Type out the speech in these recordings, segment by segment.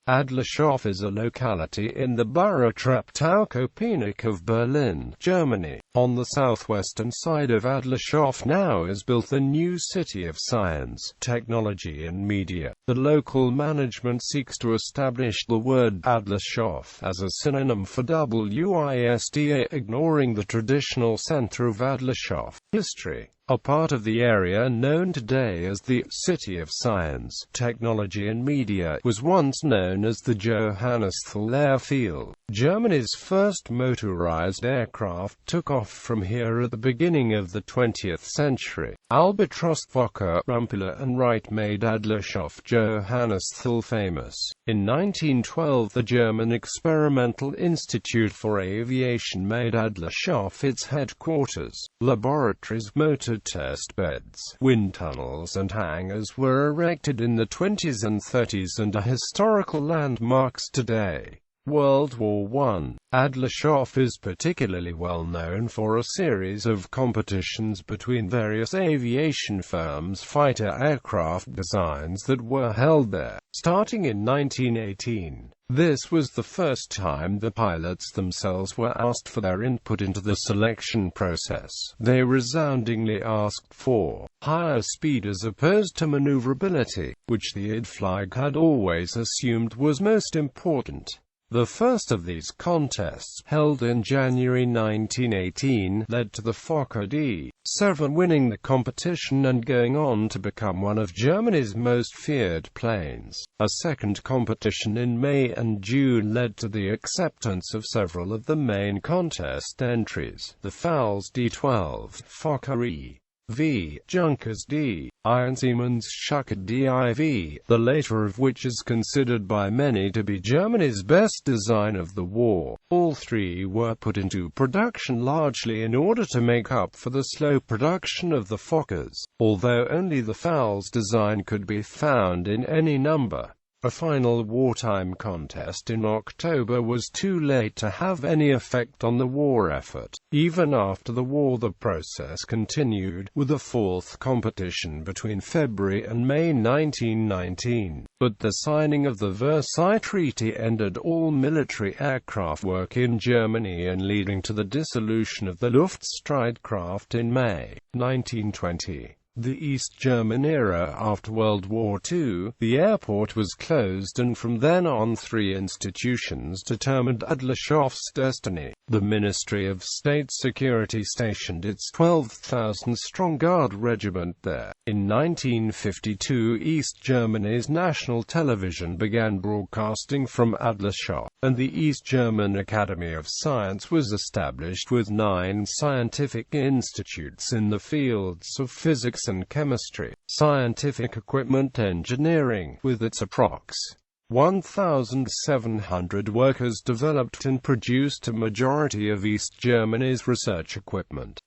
Adlershof is a locality in the borough Treptow-Köpenick of Berlin, Germany. On the southwestern side of Adlershof now is built the new City of Science, Technology and Media. The local management seeks to establish the word Adlershof as a synonym for WISTA, ignoring the traditional center of Adlershof. History. A part of the area known today as the City of Science, Technology and Media was once known as the Johannesthal Airfield. Germany's first motorized aircraft took off from here at the beginning of the 20th century. Albatros, Fokker, Rumpler and Wright made Adlershof Johannesthal famous. In 1912 the German Experimental Institute for Aviation made Adlershof its headquarters. Laboratories, motor test beds, wind tunnels and hangars were erected in the 20s and 30s and are historical landmarks today. World War I. Adlershof is particularly well known for a series of competitions between various aviation firms' fighter aircraft designs that were held there, starting in 1918. This was the first time the pilots themselves were asked for their input into the selection process. They resoundingly asked for higher speed as opposed to maneuverability, which the ID flag had always assumed was most important. The first of these contests, held in January 1918, led to the Fokker D-7 winning the competition and going on to become one of Germany's most feared planes. A second competition in May and June led to the acceptance of several of the main contest entries. The Pfalz D-12, Fokker E.V., Junkers D, and Siemens Schuckert DIV, the later of which is considered by many to be Germany's best design of the war. All three were put into production largely in order to make up for the slow production of the Fokkers, although only the Pfalz design could be found in any number. A final wartime contest in October was too late to have any effect on the war effort. Even after the war the process continued, with a fourth competition between February and May 1919. But the signing of the Versailles Treaty ended all military aircraft work in Germany and leading to the dissolution of the Luftstreitkraft in May 1920. The East German era. After World War II, the airport was closed and from then on three institutions determined Adlershof's destiny. The Ministry of State Security stationed its 12,000-strong Guard regiment there. In 1952 East Germany's national television began broadcasting from Adlershof, and the East German Academy of Science was established with 9 scientific institutes in the fields of physics and chemistry, scientific equipment engineering. With its approx. 1,700 workers developed and produced a majority of East Germany's research equipment.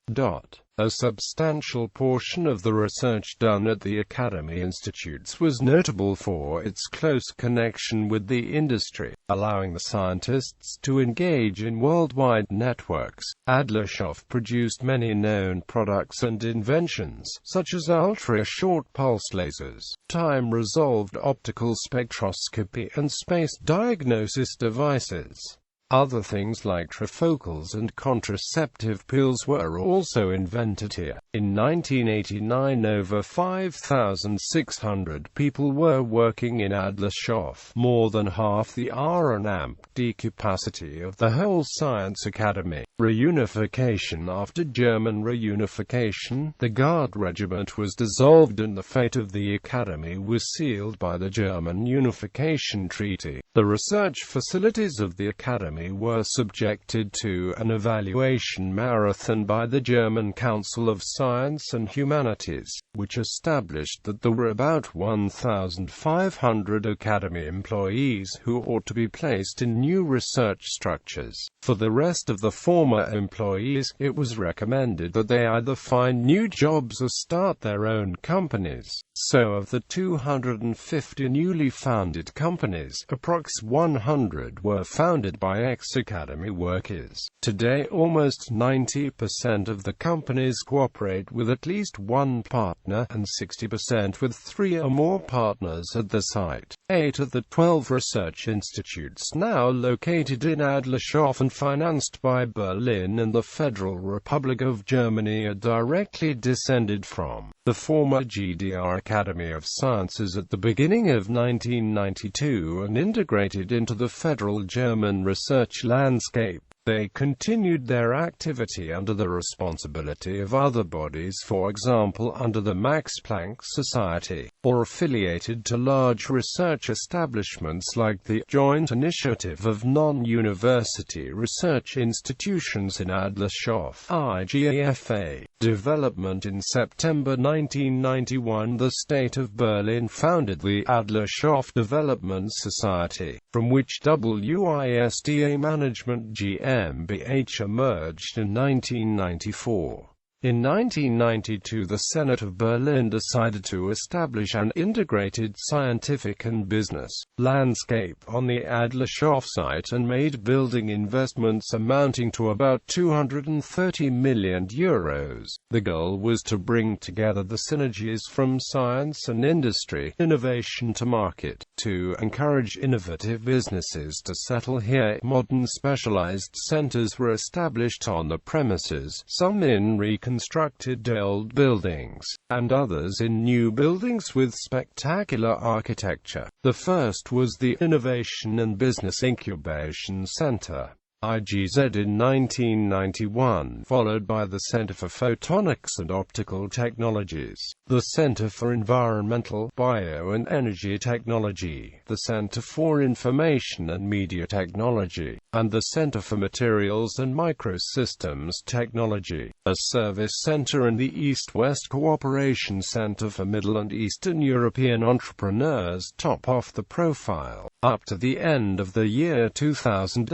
A substantial portion of the research done at the Academy Institutes was notable for its close connection with the industry, allowing the scientists to engage in worldwide networks. Adlershof produced many known products and inventions, such as ultra-short pulse lasers, time-resolved optical spectroscopy and space diagnosis devices. Other things like trifocals and contraceptive pills were also invented here. In 1989 over 5,600 people were working in Adlershof, more than half the R&D capacity of the whole Science Academy. Reunification. After German reunification, the Guard regiment was dissolved and the fate of the Academy was sealed by the German Unification Treaty. The research facilities of the Academy were subjected to an evaluation marathon by the German Council of Science and Humanities, which established that there were about 1,500 Academy employees who ought to be placed in new research structures. For the rest of the former employees, it was recommended that they either find new jobs or start their own companies. So of the 250 newly founded companies, approx 100 were founded by ex-academy workers. Today almost 90% of the companies cooperate with at least one partner, and 60% with 3 or more partners at the site. 8 of the 12 research institutes now located in Adlershof and financed by Berlin and the Federal Republic of Germany are directly descended from the former GDR Academy of Sciences at the beginning of 1992 and integrated into the federal German research landscape. They continued their activity under the responsibility of other bodies, for example under the Max Planck Society, or affiliated to large research establishments like the Joint Initiative of Non-University Research Institutions in Adlershof (IGAFA). Development. In September 1991, the state of Berlin founded the Adlershof Development Society, from which WISTA Management GmbH emerged in 1994. In 1992, the Senate of Berlin decided to establish an integrated scientific and business landscape on the Adlershof site and made building investments amounting to about €230 million. The goal was to bring together the synergies from science and industry, innovation to market, to encourage innovative businesses to settle here. Modern specialized centers were established on the premises, some in reconstructed old buildings, and others in new buildings with spectacular architecture. The first was the Innovation and Business Incubation Center, IGZ, in 1991, followed by the Center for Photonics and Optical Technologies, the Center for Environmental, Bio and Energy Technology, the Center for Information and Media Technology, and the Center for Materials and Microsystems Technology, a service center, and the East-West Cooperation Center for Middle and Eastern European entrepreneurs top off the profile. Up to the end of the year 2000,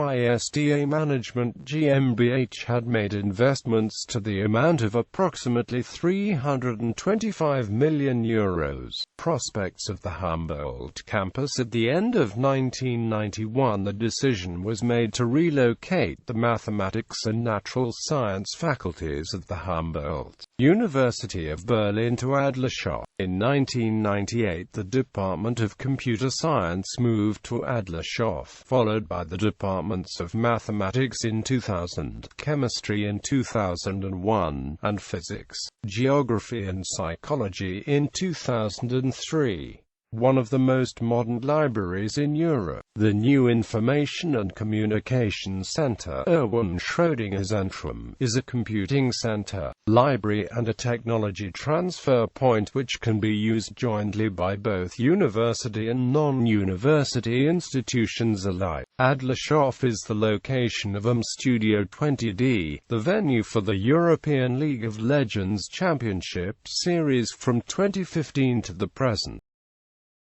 WISTA Management GmbH had made investments to the amount of approximately €325 million. Prospects of the Humboldt campus. At the end of 1991, the decision was made to relocate the mathematics and natural science faculties of the Humboldt University of Berlin to Adlershof. In 1998, the Department of Computer Science moved to Adlershof, followed by the Departments of Mathematics in 2000, Chemistry in 2001, and Physics, Geography and Psychology in 2003. One of the most modern libraries in Europe, the new Information and Communication Center, Erwin Schrödinger Zentrum, is a computing center, library and a technology transfer point which can be used jointly by both university and non-university institutions alike. Adlershof is the location of Studio 20D, the venue for the European League of Legends Championship Series from 2015 to the present.